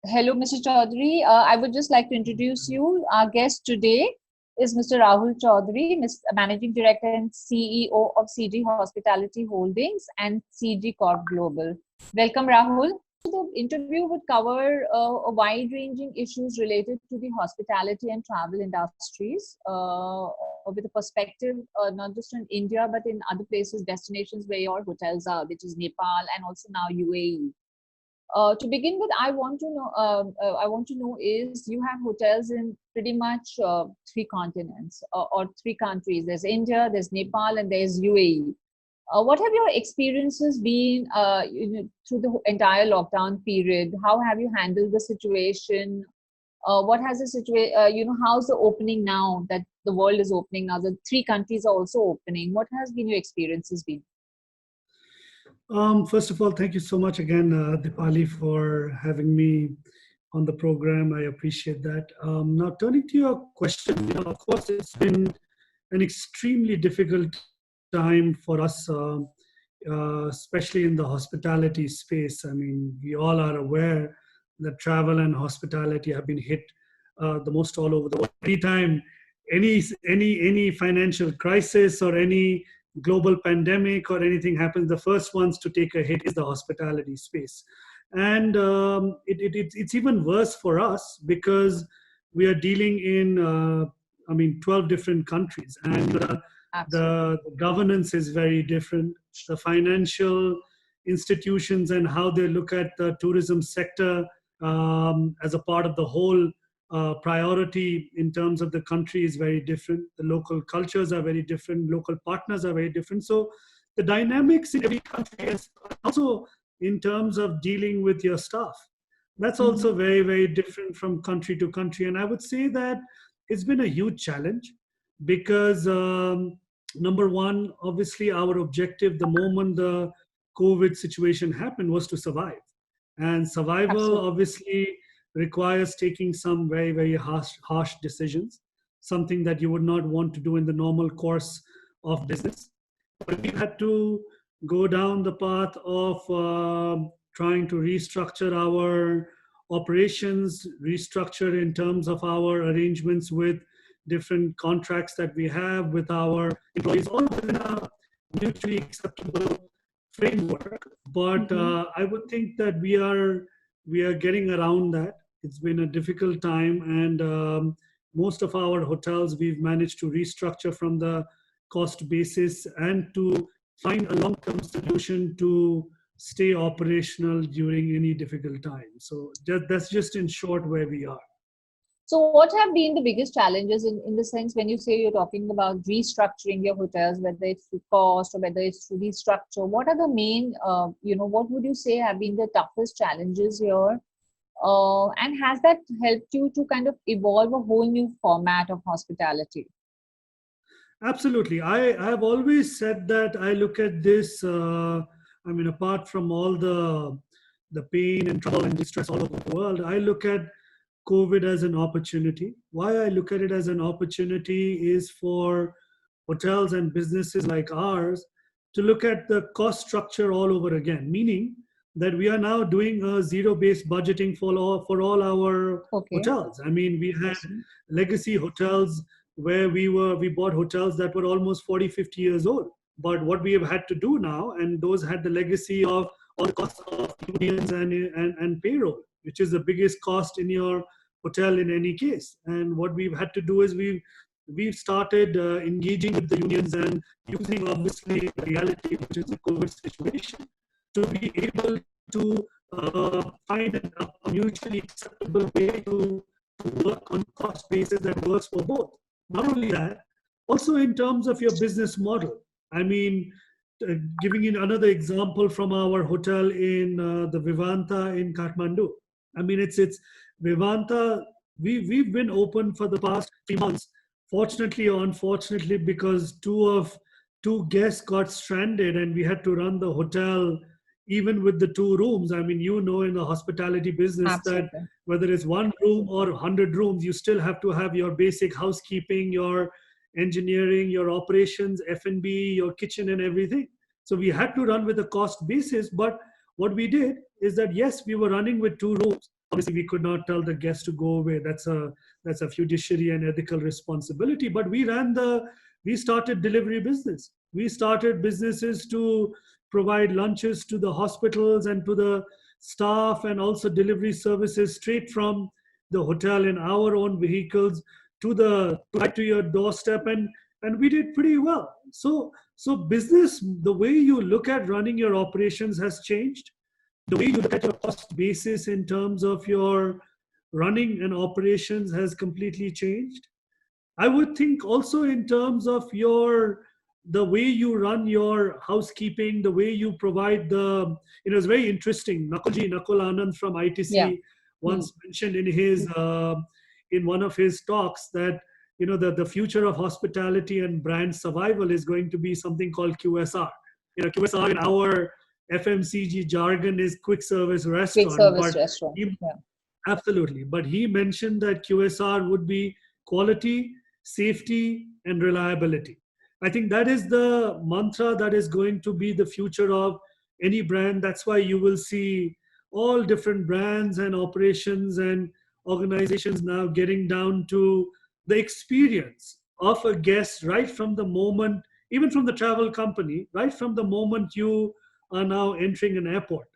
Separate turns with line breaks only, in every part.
Hello, Mr. Chaudhary. I would just like to introduce you. Our guest today is Mr. Rahul Chaudhary, Managing Director and CEO of CG Hospitality Holdings and CG Corp Global. Welcome, Rahul. The interview would cover a wide-ranging issues related to the hospitality and travel industries with a perspective not just in India but in other places, destinations where your hotels are, which is Nepal and also now UAE. To begin with, I want to know is you have hotels in pretty much three continents or three countries. There's India, there's Nepal, and there's UAE. What have your experiences been through the entire lockdown period? How have you handled the situation? What has the situation? How's the opening now that the world is opening now? The three countries are also opening. What has been your experiences been?
First of all, thank you so much again, Dipali, for having me on the program. I appreciate that. Now, turning to your question, of course, it's been an extremely difficult time for us, especially in the hospitality space. I mean, we all are aware that travel and hospitality have been hit the most all over the world. Anytime any financial crisis or any global pandemic or anything happens, the first ones to take a hit is the hospitality space. And it's even worse for us because we are dealing in, 12 different countries. And the governance is very different. The financial institutions and how they look at the tourism sector as a part of the whole priority in terms of the country is very different. The local cultures are very different. Local partners are very different. So the dynamics in every country is also in terms of dealing with your staff. That's also very, very different from country to country. And I would say that it's been a huge challenge because number one, obviously our objective the moment the COVID situation happened was to survive. And survival
Absolutely.
obviously requires taking some very, very harsh decisions, something that you would not want to do in the normal course of business. But we had to go down the path of trying to restructure our operations, restructure in terms of our arrangements with different contracts that we have with our employees, all within a mutually acceptable framework. But I would think that we are getting around that. It's been a difficult time, and most of our hotels we've managed to restructure from the cost basis and to find a long-term solution to stay operational during any difficult time. So that's just in short where we are.
So, what have been the biggest challenges in the sense when you say you're talking about restructuring your hotels, whether it's through cost or whether it's through restructure? What are the main, what would you say have been the toughest challenges here? And has that helped you to kind of evolve a whole new format of hospitality?
Absolutely. I have always said that I look at this, apart from all the pain and trouble and distress all over the world, I look at COVID as an opportunity. Why I look at it as an opportunity is for hotels and businesses like ours to look at the cost structure all over again, meaning that we are now doing a zero-based budgeting for all our
Okay.
hotels. I mean, we had
Awesome.
legacy hotels where we bought hotels that were almost 40, 50 years old. But what we have had to do now, and those had the legacy of all the costs of unions and payroll, which is the biggest cost in your hotel in any case. And what we've had to do is we've started engaging with the unions and using obviously the reality, which is the COVID situation, to be able to find a mutually acceptable way to work on cost basis that works for both. Not only that, also in terms of your business model. I mean, giving you another example from our hotel in the Vivanta in Kathmandu. I mean, it's Vivanta. We've been open for the past 3 months. Fortunately or unfortunately, because two guests got stranded and we had to run the hotel even with the 2 rooms. I mean, in the hospitality business that
Absolutely.
whether it's 1 room or 100 rooms, you still have to have your basic housekeeping, your engineering, your operations, F&B, your kitchen and everything. So we had to run with a cost basis. But what we did is that, yes, we were running with 2 rooms. obviously we could not tell the guests to go away. That's a fiduciary and ethical responsibility. But we started delivery business. We started businesses to provide lunches to the hospitals and to the staff, and also delivery services straight from the hotel in our own vehicles right to your doorstep, and we did pretty well. So business, the way you look at running your operations has changed. The way you look at your cost basis in terms of your running and operations has completely changed. I would think also in terms of the way you run your housekeeping, the way you provide it's very interesting. Nakul Anand from ITC
Yeah.
once mentioned in one of his talks that the future of hospitality and brand survival is going to be something called QSR. QSR in our FMCG jargon is quick service restaurant.
Quick service restaurant.
Absolutely. But he mentioned that QSR would be quality, safety, and reliability. I think that is the mantra that is going to be the future of any brand. That's why you will see all different brands and operations and organizations now getting down to the experience of a guest right from the moment, even from the travel company, right from the moment you are now entering an airport,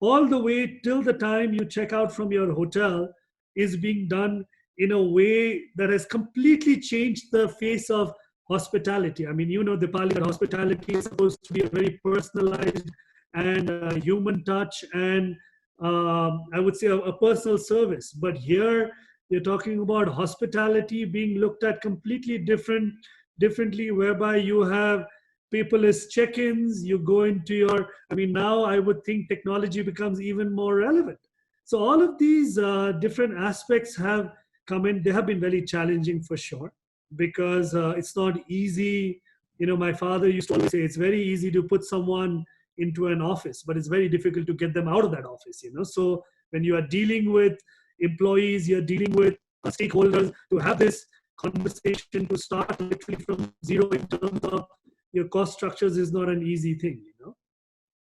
all the way till the time you check out from your hotel is being done in a way that has completely changed the face of hospitality. I mean, Dipali, that hospitality is supposed to be a very personalized and human touch and I would say a personal service. But here you're talking about hospitality being looked at completely differently, whereby you have paperless check-ins, you go into now I would think technology becomes even more relevant. So all of these different aspects have come in. They have been very challenging for sure, because it's not easy. My father used to always say it's very easy to put someone into an office, but it's very difficult to get them out of that office. So when you are dealing with employees, you're dealing with stakeholders, to have this conversation, to start literally from zero in terms of your cost structures is not an easy thing.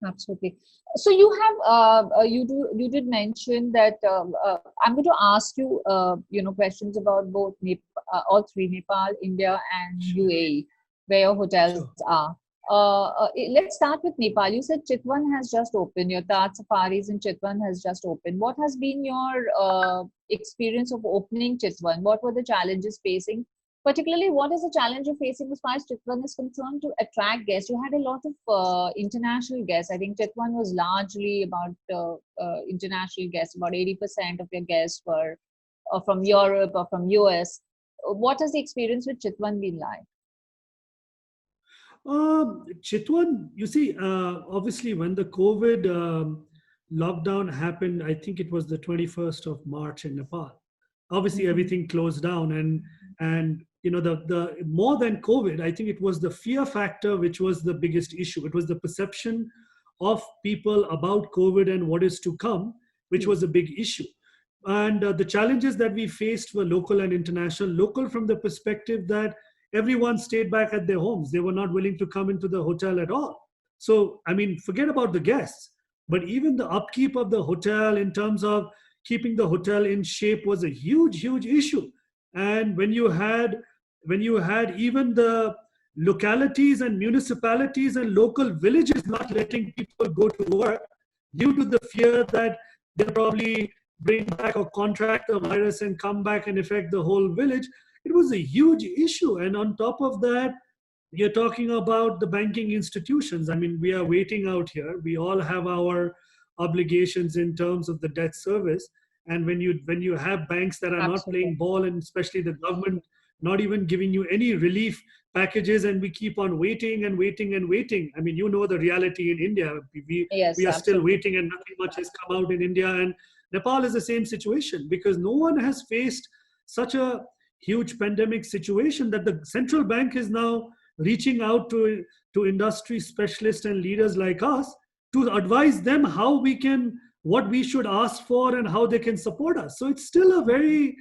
Absolutely. So you have you did mention that I'm going to ask you questions about both all three, Nepal, India, and UAE, where your hotels are. Let's start with Nepal. You said Chitwan has just opened. Your Taj Safaris in Chitwan has just opened. What has been your experience of opening Chitwan? What were the challenges facing? Particularly, what is the challenge you're facing as far as Chitwan is concerned to attract guests? You had a lot of international guests. I think Chitwan was largely about international guests. About 80% of your guests were from Europe or from US. What has the experience with Chitwan been like?
Chitwan, you see, obviously when the COVID lockdown happened, I think it was the 21st of March in Nepal. Obviously, everything closed down, and the more than COVID, I think it was the fear factor which was the biggest issue. It was the perception of people about COVID and what is to come, which was a big issue. And the challenges that we faced were local and international. Local from the perspective that everyone stayed back at their homes. They were not willing to come into the hotel at all. So, I mean, forget about the guests, but even the upkeep of the hotel in terms of keeping the hotel in shape was a huge issue. And when you had even the localities and municipalities and local villages not letting people go to work due to the fear that they'll probably bring back or contract the virus and come back and affect the whole village, it was a huge issue. And on top of that, you're talking about the banking institutions. I mean, we are waiting out here. We all have our obligations in terms of the debt service. And when you have banks that are not playing ball, and especially the government not even giving you any relief packages, and we keep on waiting and waiting and waiting. I mean, the reality in India. We are still waiting, and nothing much has come out in India. And Nepal is the same situation, because no one has faced such a huge pandemic situation that the central bank is now reaching out to industry specialists and leaders like us to advise them what we should ask for and how they can support us. So it's still a very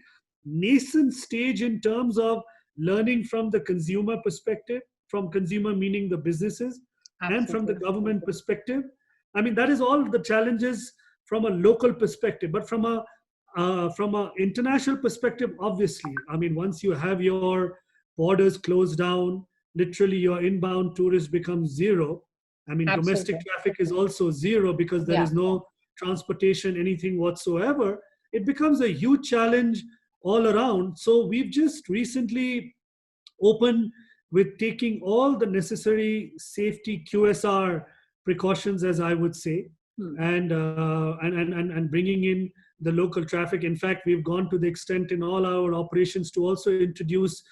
nascent stage in terms of learning from the consumer perspective, from consumer meaning the businesses, and from the government perspective. I mean, that is all the challenges from a local perspective. But from a from an international perspective, obviously, I mean, once you have your borders closed down, literally your inbound tourist becomes zero. I mean, domestic
Absolutely.
traffic is also zero because there
Yeah.
is no transportation, anything whatsoever. It becomes a huge challenge all around. So we've just recently opened with taking all the necessary safety QSR precautions, as I would say, and bringing in the local traffic. In fact, we've gone to the extent in all our operations to also introduce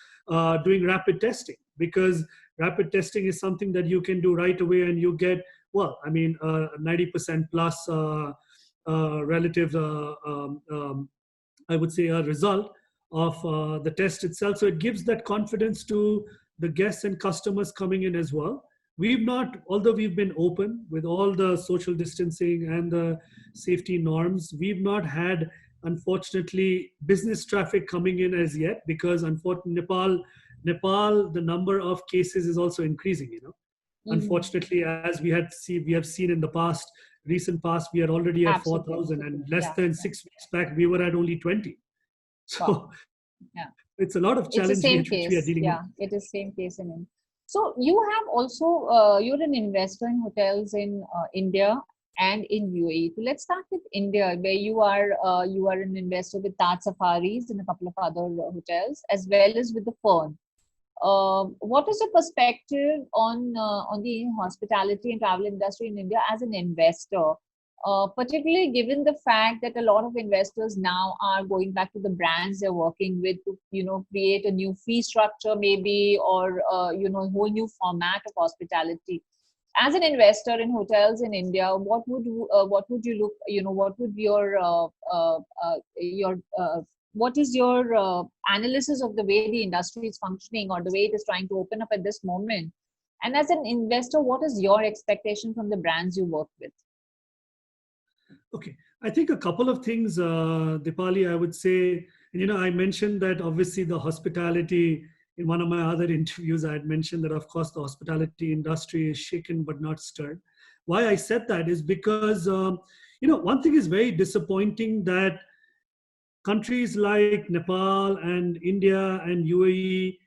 doing rapid testing, because rapid testing is something that you can do right away and you get, well, I mean, 90% plus relative, I would say, a result of the test itself. So it gives that confidence to the guests and customers coming in as well. We've not, although we've been open with all the social distancing and the safety norms, we've not had, unfortunately, business traffic coming in as yet, because unfortunately, Nepal, the number of cases is also increasing.
Mhm.
Unfortunately, as we have seen in the past, recent past, we are already at
Absolutely.
4,000, and less
Yeah.
than 6 weeks back, we were at only 20.
Wow.
So
Yeah.
it's a lot of
It's the
challenge
same
which we are
case.
dealing with.
Yeah, it is same case in India. So you have also you're an investor in hotels in India and in UAE. So let's start with India, where you are an investor with Taj Safaris and a couple of other hotels, as well as with the Fern. What is your perspective on the hospitality and travel industry in India as an investor? Particularly given the fact that a lot of investors now are going back to the brands they're working with to, create a new fee structure maybe, or, a whole new format of hospitality. As an investor in hotels in India, what would you look, what would what is your analysis of the way the industry is functioning or the way it is trying to open up at this moment? And as an investor, what is your expectation from the brands you work with?
Okay, I think a couple of things, Dipali, I would say, I mentioned that obviously the hospitality, in one of my other interviews, I had mentioned that, of course, the hospitality industry is shaken but not stirred. Why I said that is because, one thing is very disappointing, that countries like Nepal and India and UAE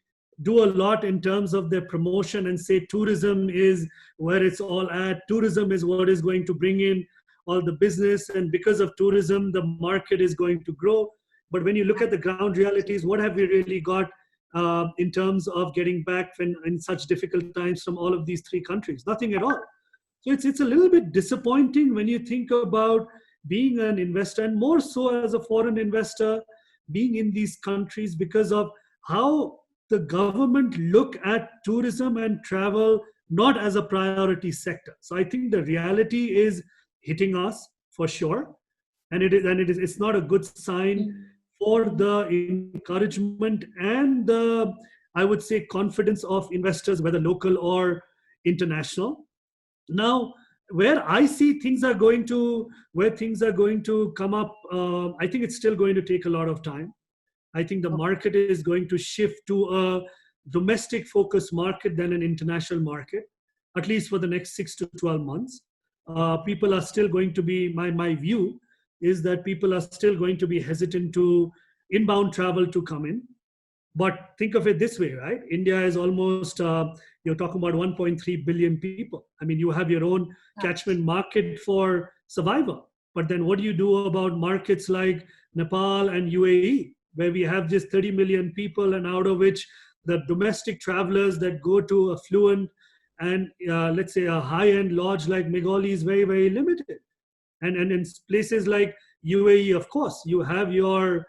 do a lot in terms of their promotion and say tourism is where it's all at. Tourism is what is going to bring in all the business, and because of tourism, the market is going to grow. But when you look at the ground realities, what have we really got in terms of getting back in such difficult times from all of these three countries? Nothing at all. So it's a little bit disappointing when you think about being an investor, and more so as a foreign investor, being in these countries, because of how the government look at tourism and travel not as a priority sector. So I think the reality is hitting us for sure, and it's not a good sign for the encouragement and the, I would say, confidence of investors, whether local or international. Now, where things are going to come up, I think it's still going to take a lot of time. I think the
Okay.
market is going to shift to a domestic focused market than an international market, at least for the next 6 to 12 months. People are still going to be, my view is that people are still going to be hesitant to inbound travel to come in. But think of it this way, right? India is almost, you're talking about 1.3 billion people. I mean, you have your own catchment market for survival. But then what do you do about markets like Nepal and UAE, where we have just 30 million people, and out of which the domestic travelers that go to affluent and let's say a high-end lodge like Meghali is very, very limited. And in places like UAE, of course, you have your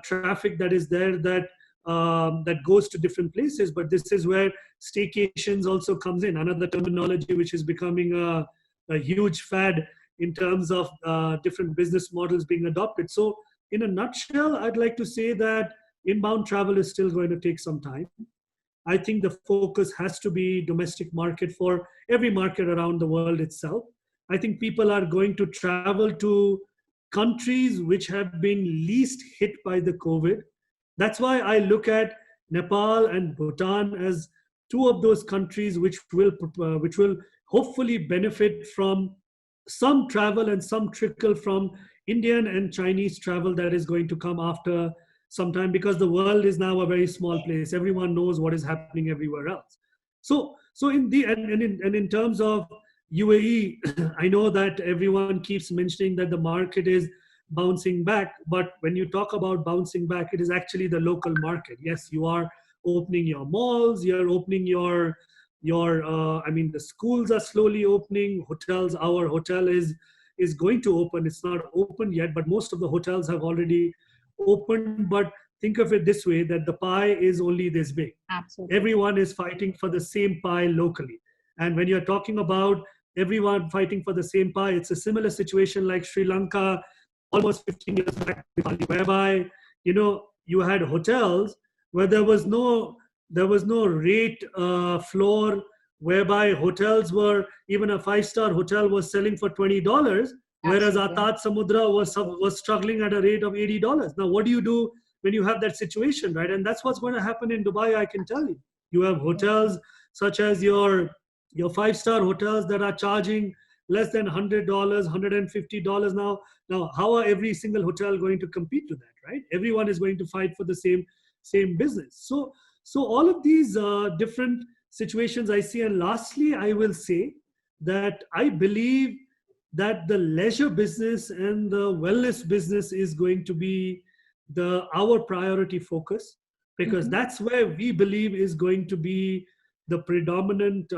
traffic that is there, that goes to different places. But this is where staycations also comes in, another terminology which is becoming a huge fad in terms of different business models being adopted. So in a nutshell, I'd like to say that inbound travel is still going to take some time. I think the focus has to be domestic market for every market around the world itself. I think people are going to travel to countries which have been least hit by the COVID. That's why I look at Nepal and Bhutan as two of those countries which will hopefully benefit from some travel and some trickle from Indian and Chinese travel that is going to come after some time, because the world is now a very small place. Everyone knows what is happening everywhere else. So in the and in terms of UAE, I know that everyone keeps mentioning that the market is bouncing back, but when you talk about bouncing back, it is actually the local market. Yes, you are opening your malls, you're opening your I mean, the schools are slowly opening, hotels. Our hotel is going to open. It's not open yet, but most of the hotels have already opened. But think of it this way, that the pie is only this big.
Absolutely.
Everyone is fighting for the same pie locally. And when you're talking about everyone fighting for the same pie, it's a similar situation like Sri Lanka almost 15 years back, whereby, you know, you had hotels where there was no rate floor, whereby hotels were, even a 5-star hotel was selling for $20, whereas
Absolutely.
Atat Samudra was struggling at a rate of $80. Now, what do you do when you have that situation, right? And that's what's going to happen in Dubai, I can tell you. You have hotels such as your 5-star hotels that are charging less than $100, $150 now. Now, how are every single hotel going to compete to that, right? Everyone is going to fight for the same business. So all of these different situations I see. And lastly, I will say that I believe that the leisure business and the wellness business is going to be our priority focus, because that's where we believe is going to be the predominant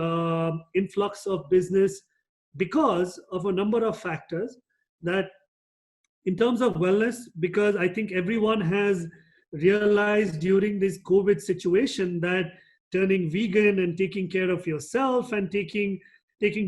influx of business, because of a number of factors. That in terms of wellness, because I think everyone has realized during this COVID situation that turning vegan and taking care of yourself and taking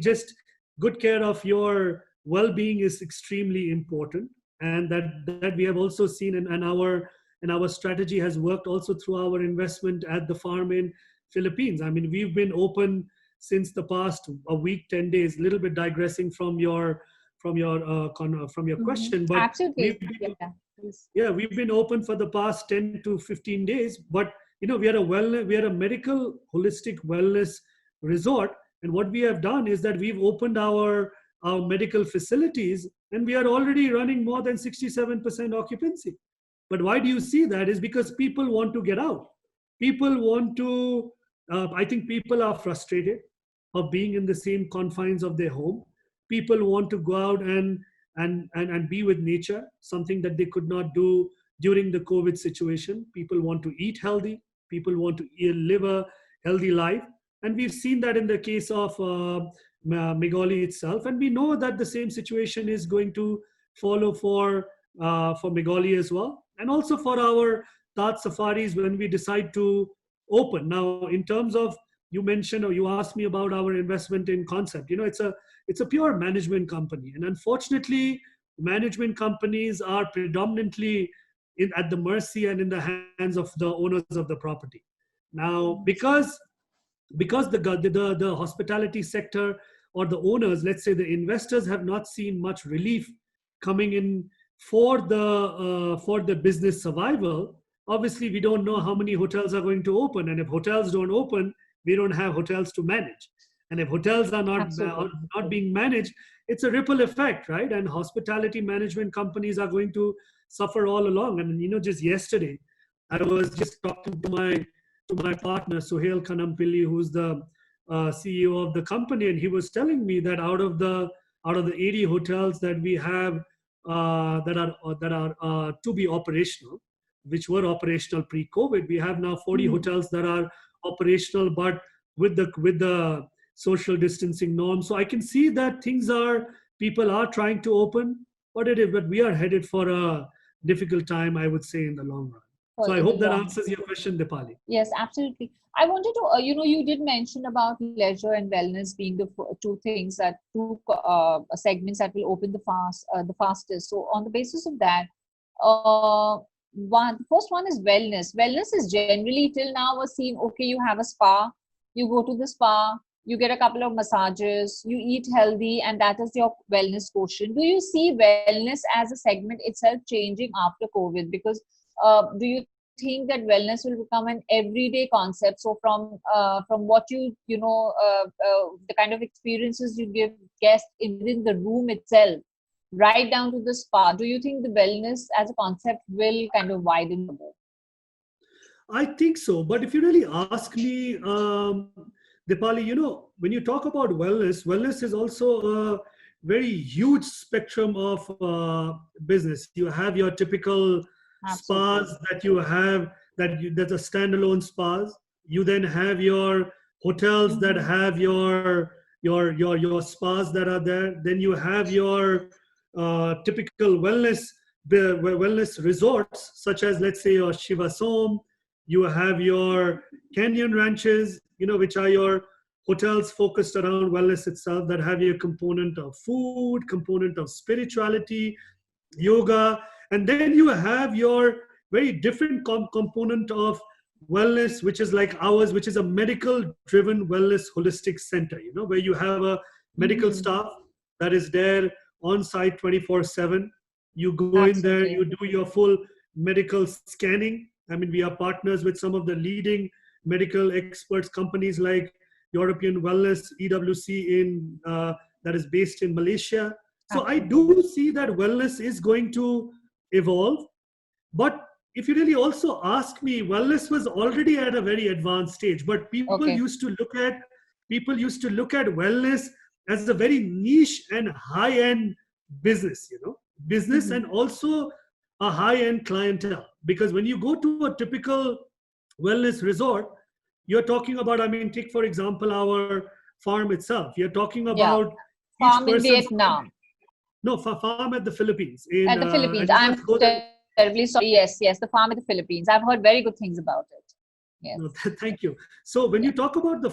just good care of your well-being is extremely important. And that we have also seen, and our strategy has worked also through our investment at the farm in Philippines. I mean, we've been open since the past a week, 10 days, a little bit digressing from your question, but
Absolutely.
we've been open for the past 10 to 15 days. But you know, we are a medical holistic wellness resort, and what we have done is that we've opened our medical facilities, and we are already running more than 67% occupancy. But why do you see that? Is because people want to get out. People want to. I think people are frustrated of being in the same confines of their home. People want to go out and be with nature, something that they could not do during the COVID situation. People want to eat healthy. People want to live a healthy life. And we've seen that in the case of Megali itself. And we know that the same situation is going to follow for Megali as well. And also for our Taj safaris when we decide to open. Now, in terms of, you mentioned or you asked me about our investment in Concept. You know, it's a pure management company, and unfortunately, management companies are predominantly at the mercy and in the hands of the owners of the property. Now, because the hospitality sector or the owners, let's say the investors, have not seen much relief coming in for the business survival. Obviously, we don't know how many hotels are going to open, and if hotels don't open, we don't have hotels to manage. And if hotels are not being managed, it's a ripple effect, right? And hospitality management companies are going to suffer all along. And you know, just yesterday, I was just talking to my partner Suhail Kanampilli, who's the CEO of the company, and he was telling me that out of the 80 hotels that we have that are to be operational, which were operational pre-COVID, we have now 40 hotels that are operational, but with the social distancing norms. So I can see that people are trying to open, but we are headed for a difficult time, I would say, in the long run. So I hope that answers your question, Dipali.
Yes, absolutely. I wanted to, you did mention about leisure and wellness being the two segments that will open the fastest. So on the basis of that, the first one is wellness. Wellness is generally till now was seen, okay, you have a spa, you go to the spa, you get a couple of massages, you eat healthy, and that is your wellness quotient. Do you see wellness as a segment itself changing after COVID? Because do you think that wellness will become an everyday concept? So from what the kind of experiences you give guests within the room itself, right down to the spa. Do you think the wellness as a concept will kind of widen the more?
I think so. But if you really ask me, Dipali, when you talk about wellness, wellness is also a very huge spectrum of business. You have your typical
Absolutely.
spas that you have, that's a standalone spas. You then have your hotels that
Mm-hmm.
have your spas that are there. Then you have your typical wellness resorts, such as, let's say, your Shiva Som. You have your canyon ranches, which are your hotels focused around wellness itself, that have your component of food, component of spirituality, yoga. And then you have your very different component of wellness, which is like ours, which is a medical driven wellness holistic center, where you have a medical
Mm-hmm.
staff that is there on site 24/7. You go in there,
Absolutely.
you do your full medical scanning. I mean, we are partners with some of the leading medical experts companies like European Wellness, EWC, that is based in Malaysia. So I
Absolutely.
do see that wellness is going to evolve. But if you really also ask me, wellness was already at a very advanced stage. But
Okay.
people used to look at wellness as a very niche and high-end business, business,
Mm-hmm.
and also a high-end clientele. Because when you go to a typical wellness resort, you're talking about, I mean, take for example our farm itself. You're talking
Yeah.
about each
Farm in
person's
Vietnam.
no farm at the Philippines. In
At the
I
Philippines.
did not
I'm
go there.
terribly sorry. Yes, yes, the farm in the Philippines. I've heard very good things about it. Yes.
No, thank you. So when
Yeah.
you talk about the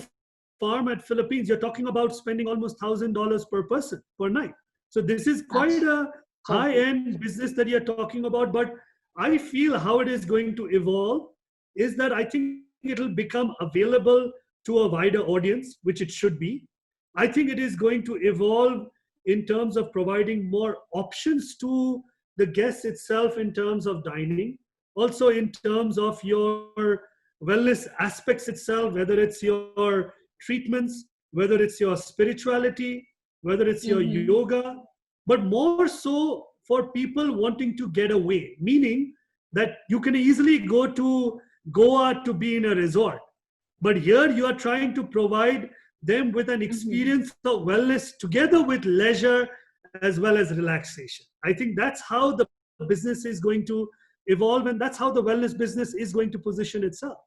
farm at Philippines, you're talking about spending almost $1,000 per person per night. So this is quite a
Absolutely.
high-end business that you're talking about. But I feel how it is going to evolve is that I think it'll become available to a wider audience, which it should be. I think it is going to evolve in terms of providing more options to the guests itself in terms of dining, also in terms of your wellness aspects itself, whether it's your treatments, whether it's your spirituality, whether it's your
Mm-hmm.
yoga, but more so for people wanting to get away, meaning that you can easily go to Goa to be in a resort. But here you are trying to provide them with an
Mm-hmm.
experience of wellness together with leisure as well as relaxation. I think that's how the business is going to evolve, and that's how the wellness business is going to position itself.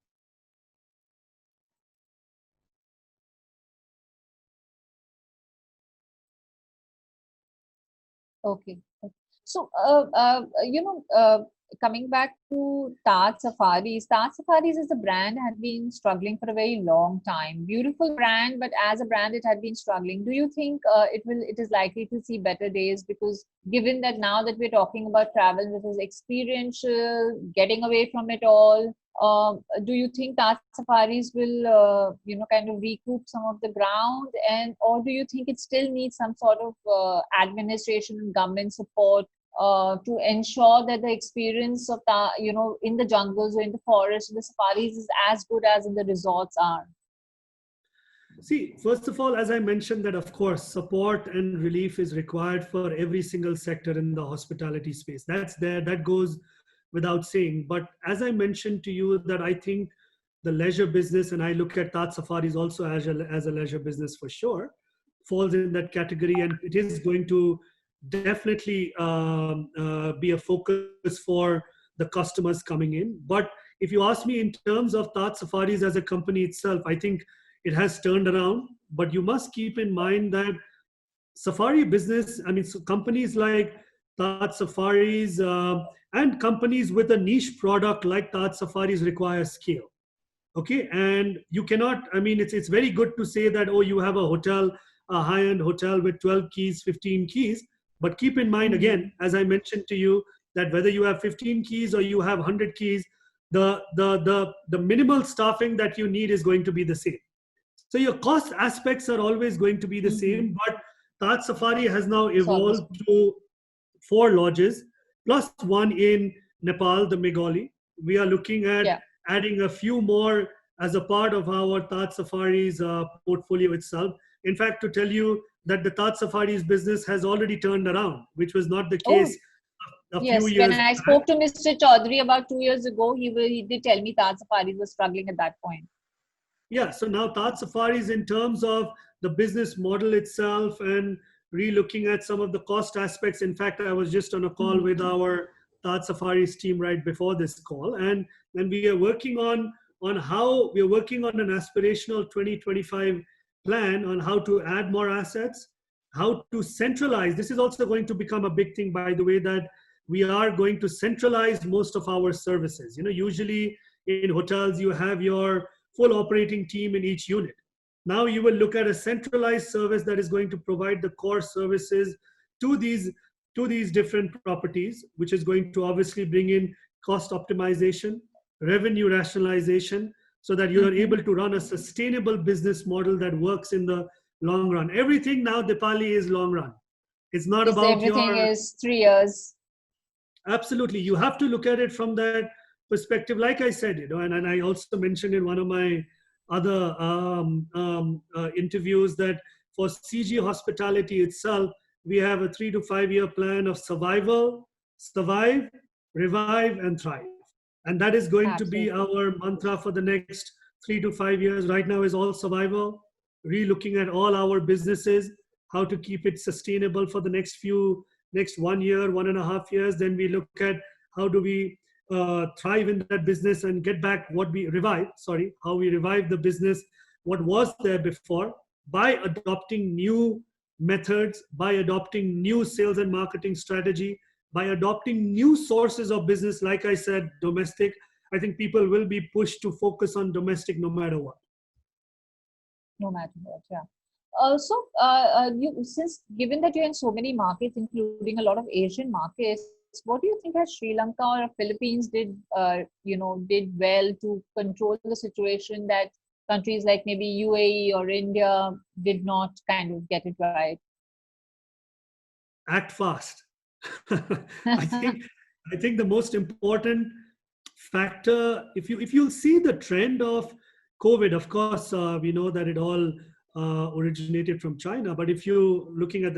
Okay. So, coming back to Taj Safaris is a brand had been struggling for a very long time. Beautiful brand, but as a brand, it had been struggling. Do you think it is likely to see better days? Because given that now that we're talking about travel, which is experiential, getting away from it all, do you think Taj Safaris will, kind of recoup some of the ground, and or do you think it still needs some sort of administration and government support to ensure that the experience of in the jungles or in the forest, in the safaris is as good as in the resorts are?
See, first of all, as I mentioned, that of course support and relief is required for every single sector in the hospitality space. That's there, that goes without saying. But as I mentioned to you, that I think the leisure business, and I look at Taj Safaris also as a leisure business for sure, falls in that category, and it is going to definitely be a focus for the customers coming in. But if you ask me in terms of Taj Safaris as a company itself, I think it has turned around. But you must keep in mind that safari business, I mean, so companies like Taj Safaris and companies with a niche product like Taj Safaris require scale. Okay, and you cannot, I mean, it's very good to say that, oh, you have a hotel, a high-end hotel with 12 keys, 15 keys. But keep in mind,
Mm-hmm.
again, as I mentioned to you, that whether you have 15 keys or you have 100 keys, the minimal staffing that you need is going to be the same. So your cost aspects are always going to be the
Mm-hmm.
same. But Taj Safari has now
It's always.
evolved to 4 lodges plus one in Nepal, the Megali. We are looking at
Yeah.
adding a few more as a part of our Taj Safaris portfolio itself. In fact, to tell you, that the Taj Safaris business has already turned around, which was not the
Oh,
case a few
yes. When
years
I
back.
spoke to Mr. Chaudhary about 2 years ago, he did tell me Taj Safaris was struggling at that point.
Yeah, so now Taj Safaris, in terms of the business model itself and re-looking at some of the cost aspects. In fact, I was just on a call with our Taj Safaris team right before this call, and we are working on how we are working on an aspirational 2025 plan on how to add more assets, how to centralize. This is also going to become a big thing, by the way, that we are going to centralize most of our services. Usually in hotels you have your full operating team in each unit. Now you will look at a centralized service that is going to provide the core services to these different properties, which is going to obviously bring in cost optimization, revenue rationalization, so that you are able to run a sustainable business model that works in the long run. Everything now, Dipali, is long run. It's not
Yes,
about
everything
your...
is 3 years.
Absolutely. You have to look at it from that perspective. Like I said, and I also mentioned in one of my other interviews that for CG Hospitality itself, we have a 3 to 5 year plan of survival, survive, revive, and thrive. And that is going to be
Absolutely.
our mantra for the next 3 to 5 years. Right now is all survival, re-looking at all our businesses, how to keep it sustainable for the next 1 year, 1.5 years. Then we look at how do we thrive in that business and get back how we revive the business, what was there before, by adopting new methods, by adopting new sales and marketing strategy, by adopting new sources of business. Like I said, domestic. I think people will be pushed to focus on domestic no matter what.
No matter what, yeah. Since given that you're in so many markets, including a lot of Asian markets, what do you think has Sri Lanka or Philippines did well to control the situation that countries like maybe UAE or India did not kind of get it right?
Act fast. I think the most important factor, if you see the trend of COVID, of course, we know that it all originated from China. But if you looking at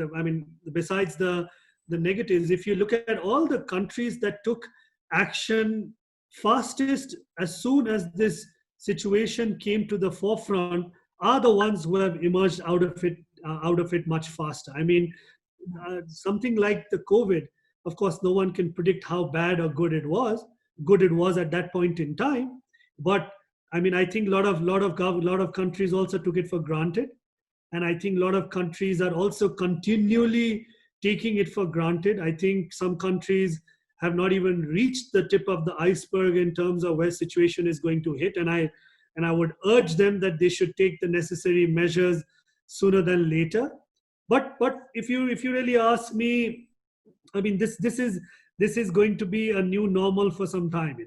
besides the negatives, if you look at all the countries that took action fastest as soon as this situation came to the forefront, are the ones who have emerged out of it much faster. Something like the COVID, of course, no one can predict how bad or good it was. Good it was at that point in time, but I think a lot of countries also took it for granted, and I think a lot of countries are also continually taking it for granted. I think some countries have not even reached the tip of the iceberg in terms of where situation is going to hit, and I would urge them that they should take the necessary measures sooner than later. But if you really ask me, this is going to be a new normal for some time.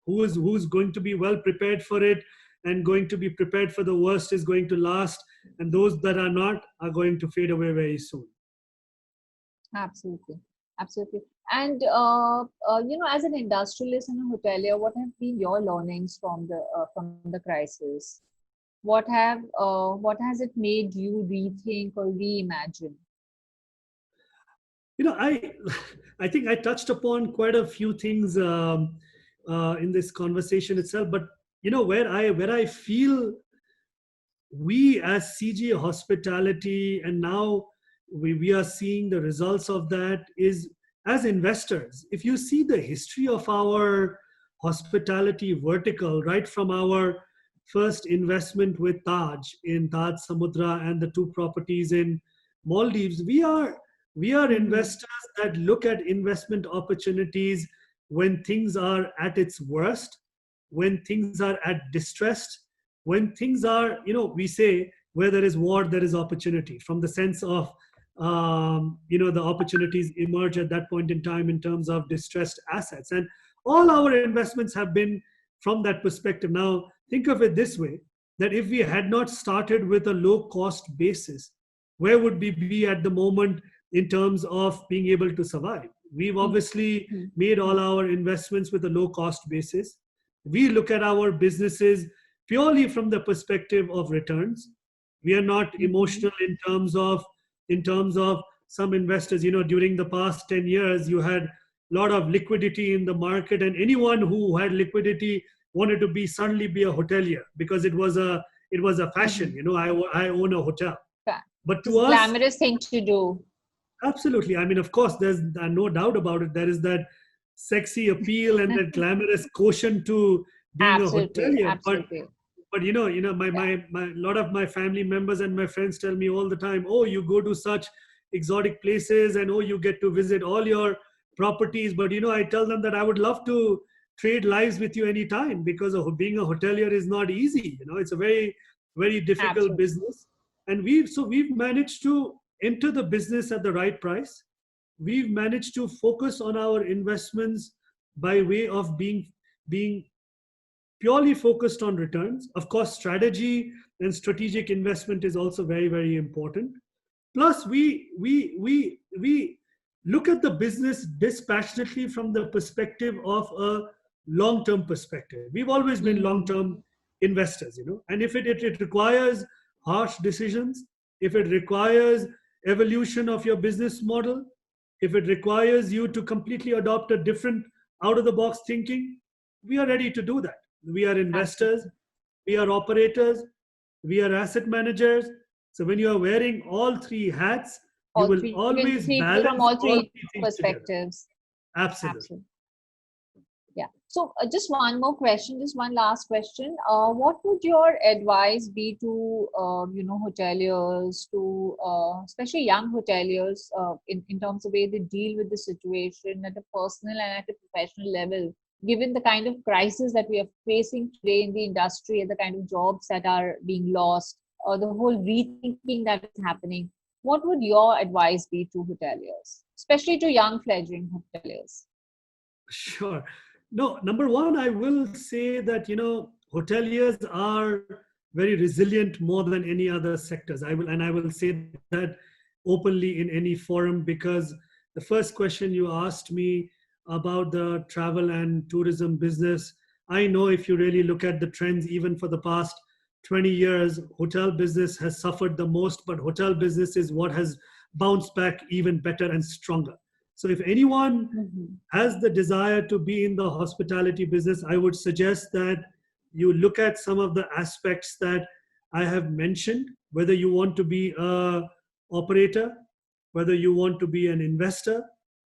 Who's going to be well prepared for it and going to be prepared for the worst is going to last, and those that are not are going to fade away very soon.
Absolutely. And as an industrialist and a hotelier, what have been your learnings from the crisis? What has it made you rethink or reimagine?
I think I touched upon quite a few things in this conversation itself, but where I feel we as CG Hospitality, and now we are seeing the results of that, is as investors. If you see the history of our hospitality vertical, right from our first investment with Taj in Taj Samudra and the 2 properties in Maldives, we are investors that look at investment opportunities when things are at its worst, when things are at distressed, when things are, we say, where there is war, there is opportunity, from the sense of, the opportunities emerge at that point in time in terms of distressed assets. And all our investments have been from that perspective. Now, think of it this way, that if we had not started with a low cost basis, where would we be at the moment in terms of being able to survive? We've obviously made all our investments with a low cost basis. We look at our businesses purely from the perspective of returns. We are not emotional in terms of in terms of some investors. During the past 10 years, you had a lot of liquidity in the market, and anyone who had liquidity wanted to suddenly be a hotelier because it was a fashion. I own a hotel. But to
it's a
us,
glamorous thing to do.
Absolutely. I mean, of course, there's no doubt about it. There is that sexy appeal and that glamorous quotient to being
Absolutely,
a hotelier.
absolutely.
But my lot of my family members and my friends tell me all the time, oh, you go to such exotic places, and oh, you get to visit all your properties. But I tell them that I would love to trade lives with you anytime, because being a hotelier is not easy. It's a very, very difficult
Absolutely.
business. And we've managed to enter the business at the right price. We've managed to focus on our investments by way of being purely focused on returns. Of course, strategy and strategic investment is also very, very important. Plus, we look at the business dispassionately from the perspective of a long-term perspective. We've always been long-term investors, and if it requires harsh decisions, if it requires evolution of your business model, if it requires you to completely adopt a different out-of-the-box thinking, we are ready to do that. We are investors, we are operators, we are asset managers. So when you are wearing all three hats, you will always balance
from all three
things
perspectives.
Together. Absolutely.
Yeah. So just one more question, just one last question. What would your advice be to hoteliers, to especially young hoteliers, in terms of way they deal with the situation at a personal and at a professional level, given the kind of crisis that we are facing today in the industry and the kind of jobs that are being lost, or the whole rethinking that is happening? What would your advice be to hoteliers, especially to young fledgling hoteliers?
Sure. No, number one, I will say that, hoteliers are very resilient more than any other sectors. I will say that openly in any forum, because the first question you asked me about the travel and tourism business, I know if you really look at the trends, even for the past 20 years, hotel business has suffered the most, but hotel business is what has bounced back even better and stronger. So if anyone has the desire to be in the hospitality business, I would suggest that you look at some of the aspects that I have mentioned, whether you want to be an operator, whether you want to be an investor,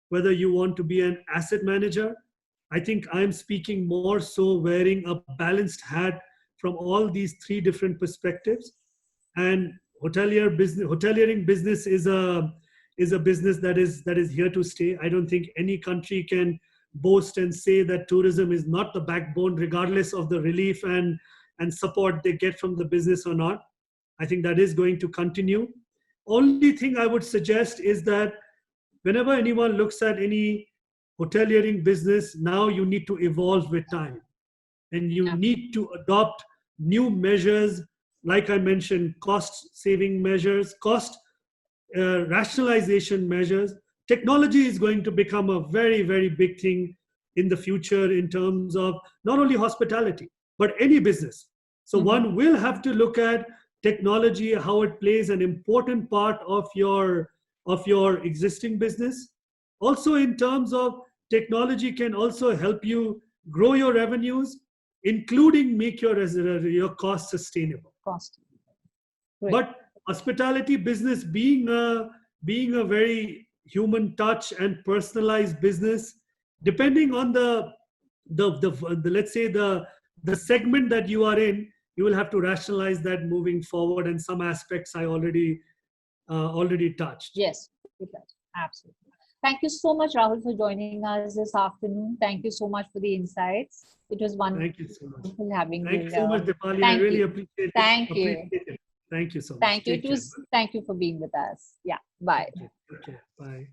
whether you want to be an asset manager. I think I'm speaking more so wearing a balanced hat from all these three different perspectives. And hoteliering business is a business that is here to stay. I don't think any country can boast and say that tourism is not the backbone, regardless of the relief and support they get from the business or not. I think that is going to continue. Only thing I would suggest is that whenever anyone looks at any hoteliering business, now you need to evolve with time, and you need to adopt new measures, like I mentioned, cost saving measures, cost rationalization measures. Technology is going to become a very, very big thing in the future in terms of not only hospitality, but any business. So one will have to look at technology, how it plays an important part of your existing business. Also, in terms of technology can also help you grow your revenues, including make your costs sustainable. But hospitality business being a very human touch and personalized business, depending on the let's say the segment that you are in, you will have to rationalize that moving forward, and some aspects I already touched.
Yes, absolutely. Thank you so much, Rahul, for joining us this afternoon. Thank you so much for the insights. It was wonderful.
Thank you so much.
Having
Thank you so much, Dipali.
I
really appreciate it.
Thank you.
Thank you so much.
Thank you. Thank you for being with us. Yeah. Bye.
Okay. Bye.